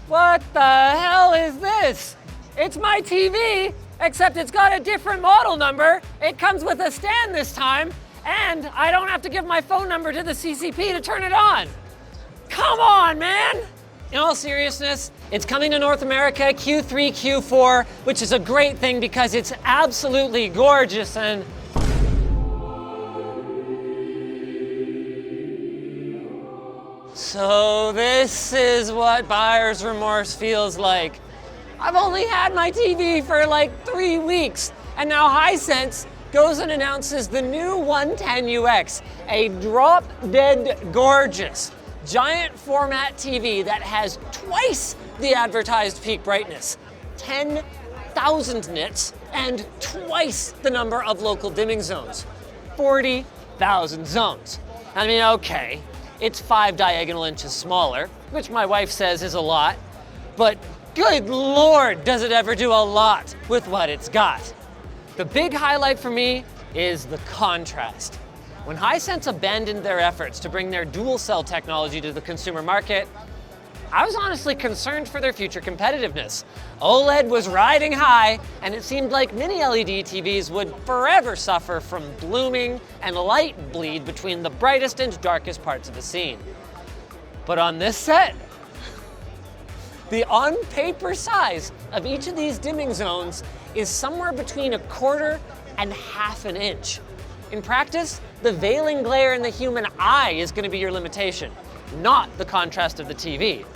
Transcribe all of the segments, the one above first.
What the hell is this? It's my TV, except it's got a different model number. It comes with a stand this time, and I don't have to give my phone number to the CCP to turn it on. Come on, man! In all seriousness, it's coming to North America Q3, Q4, which is a great thing because it's absolutely gorgeous and... So this is what buyer's remorse feels like. I've only had my TV for like 3 weeks, and now HiSense goes and announces the new 110UX, a drop-dead gorgeous giant format TV that has twice the advertised peak brightness, 10,000 nits, and twice the number of local dimming zones, 40,000 zones. I mean, okay, it's 5 diagonal inches smaller, which my wife says is a lot, but good Lord, does it ever do a lot with what it's got. The big highlight for me is the contrast. When HiSense abandoned their efforts to bring their dual cell technology to the consumer market, I was honestly concerned for their future competitiveness. OLED was riding high, and it seemed like mini LED TVs would forever suffer from blooming and light bleed between the brightest and darkest parts of the scene. But on this set, the on-paper size of each of these dimming zones is somewhere between 1/4 and 1/2 an inch. In practice, the veiling glare in the human eye is going to be your limitation, not the contrast of the TV.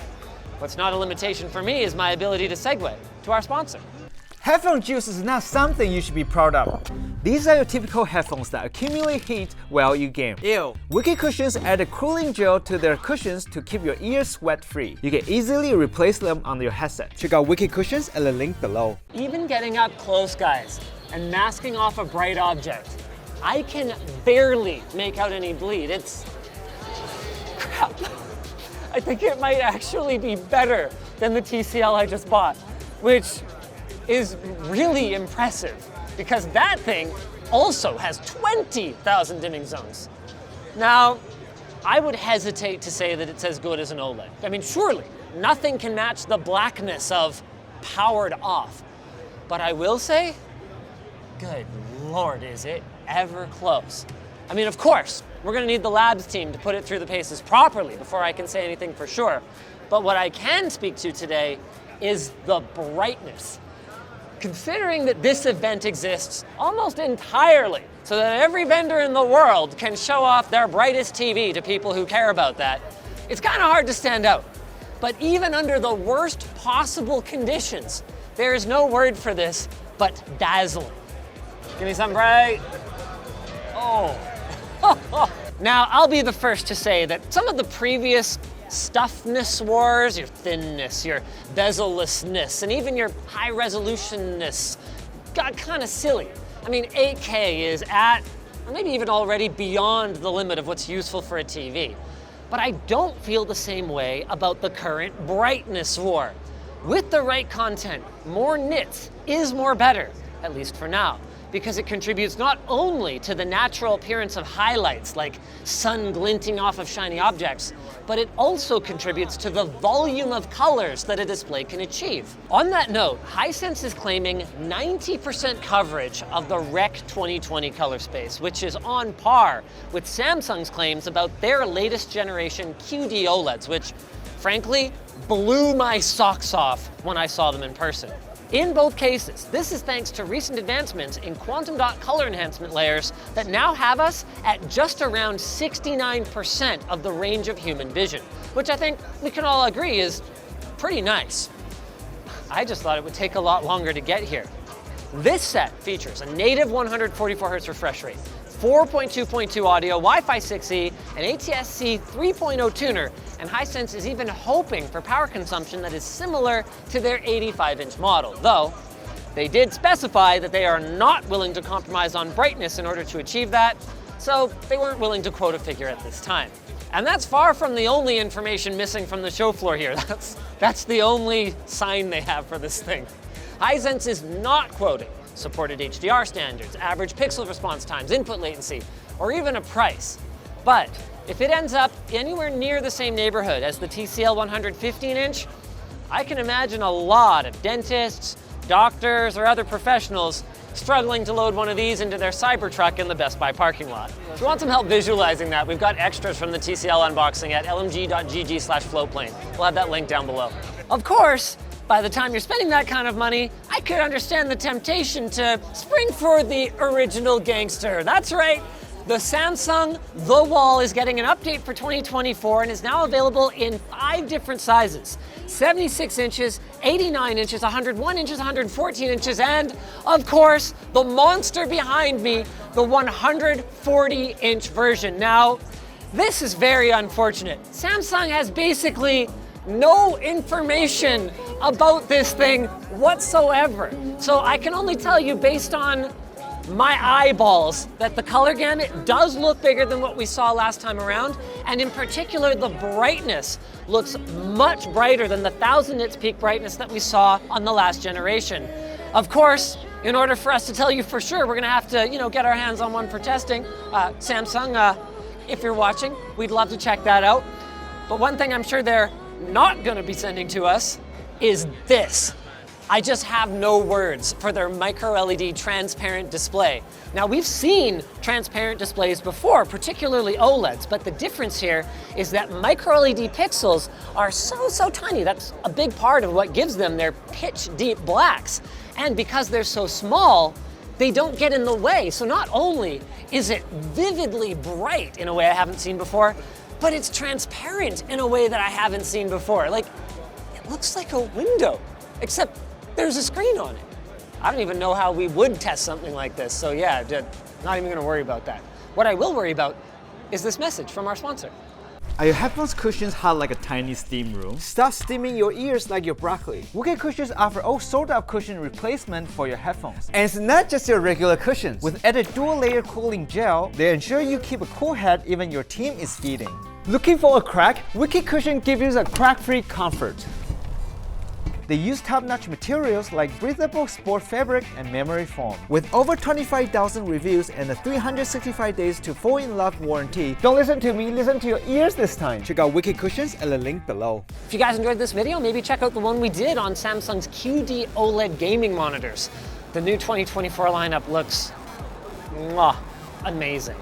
What's not a limitation for me is my ability to segue to our sponsor. Headphone juice is not something you should be proud of. These are your typical headphones that accumulate heat while you game. Ew. Wicked Cushions add a cooling gel to their cushions to keep your ears sweat-free. You can easily replace them on your headset. Check out Wicked Cushions at the link below. Even getting up close, guys, and masking off a bright object, I can barely make out any bleed. It's crap. I think it might actually be better than the TCL I just bought, which is really impressive because that thing also has 20,000 dimming zones. Now, I would hesitate to say that it's as good as an OLED. I mean, surely nothing can match the blackness of powered off. But I will say, good Lord, is it ever close. I mean, of course, we're gonna need the labs team to put it through the paces properly before I can say anything for sure. But what I can speak to today is the brightness. Considering that this event exists almost entirely so that every vendor in the world can show off their brightest TV to people who care about that, it's kind of hard to stand out. But even under the worst possible conditions, there is no word for this but dazzling. Give me some bright. Oh. Now, I'll be the first to say that some of the previous stuffness wars, your thinness, your bezel-lessness, and even your high resolutionness got kind of silly. I mean, 8K is at, or maybe even already beyond the limit of what's useful for a TV. But I don't feel the same way about the current brightness war. With the right content, more nits is more better, at least for now, because it contributes not only to the natural appearance of highlights like sun glinting off of shiny objects, but it also contributes to the volume of colors that a display can achieve. On that note, HiSense is claiming 90% coverage of the Rec 2020 color space, which is on par with Samsung's claims about their latest generation QD OLEDs, which frankly blew my socks off when I saw them in person. In both cases, this is thanks to recent advancements in quantum dot color enhancement layers that now have us at just around 69% of the range of human vision, which I think we can all agree is pretty nice. I just thought it would take a lot longer to get here. This set features a native 144 Hz refresh rate, 4.2.2 audio, Wi-Fi 6E, an ATSC 3.0 tuner, and HiSense is even hoping for power consumption that is similar to their 85-inch model, though they did specify that they are not willing to compromise on brightness in order to achieve that, so they weren't willing to quote a figure at this time. And that's far from the only information missing from the show floor here. That's the only sign they have for this thing. HiSense is not quoting supported HDR standards, average pixel response times, input latency, or even a price. But if it ends up anywhere near the same neighborhood as the TCL 115-inch, I can imagine a lot of dentists, doctors, or other professionals struggling to load one of these into their Cybertruck in the Best Buy parking lot. If you want some help visualizing that, we've got extras from the TCL unboxing at lmg.gg/floatplane. We'll have that link down below. Of course, by the time you're spending that kind of money, I could understand the temptation to spring for the original gangster. That's right. The Samsung The Wall is getting an update for 2024 and is now available in 5 different sizes: 76 inches, 89 inches, 101 inches, 114 inches, and of course, the monster behind me, the 140-inch version. Now, this is very unfortunate. Samsung has basically no information about this thing whatsoever. So I can only tell you based on my eyeballs that the color gamut does look bigger than what we saw last time around, and in particular the brightness looks much brighter than the 1000 nits peak brightness that we saw on the last generation. Of course, in order for us to tell you for sure, we're gonna have to, get our hands on one for testing. Samsung, if you're watching, we'd love to check that out. But one thing I'm sure they're not gonna be sending to us is this. I just have no words for their micro LED transparent display. Now, we've seen transparent displays before, particularly OLEDs, but the difference here is that micro LED pixels are so tiny. That's a big part of what gives them their pitch deep blacks. And because they're so small, they don't get in the way. So not only is it vividly bright in a way I haven't seen before, but it's transparent in a way that I haven't seen before. Like, it looks like a window, except there's a screen on it. I don't even know how we would test something like this, so yeah, not even gonna worry about that. What I will worry about is this message from our sponsor. Are your headphones cushions hot like a tiny steam room? Stop steaming your ears like your broccoli. Wicked Cushions offer all sorts of cushion replacement for your headphones. And it's not just your regular cushions. With added dual-layer cooling gel, they ensure you keep a cool head even your team is feeding. Looking for a crack? Wicked Cushion gives you a crack-free comfort. They use top-notch materials like breathable sport fabric and memory foam. With over 25,000 reviews and a 365 days to fall in love warranty, don't listen to me, listen to your ears this time. Check out Wicked Cushions at the link below. If you guys enjoyed this video, maybe check out the one we did on Samsung's QD OLED gaming monitors. The new 2024 lineup looks amazing.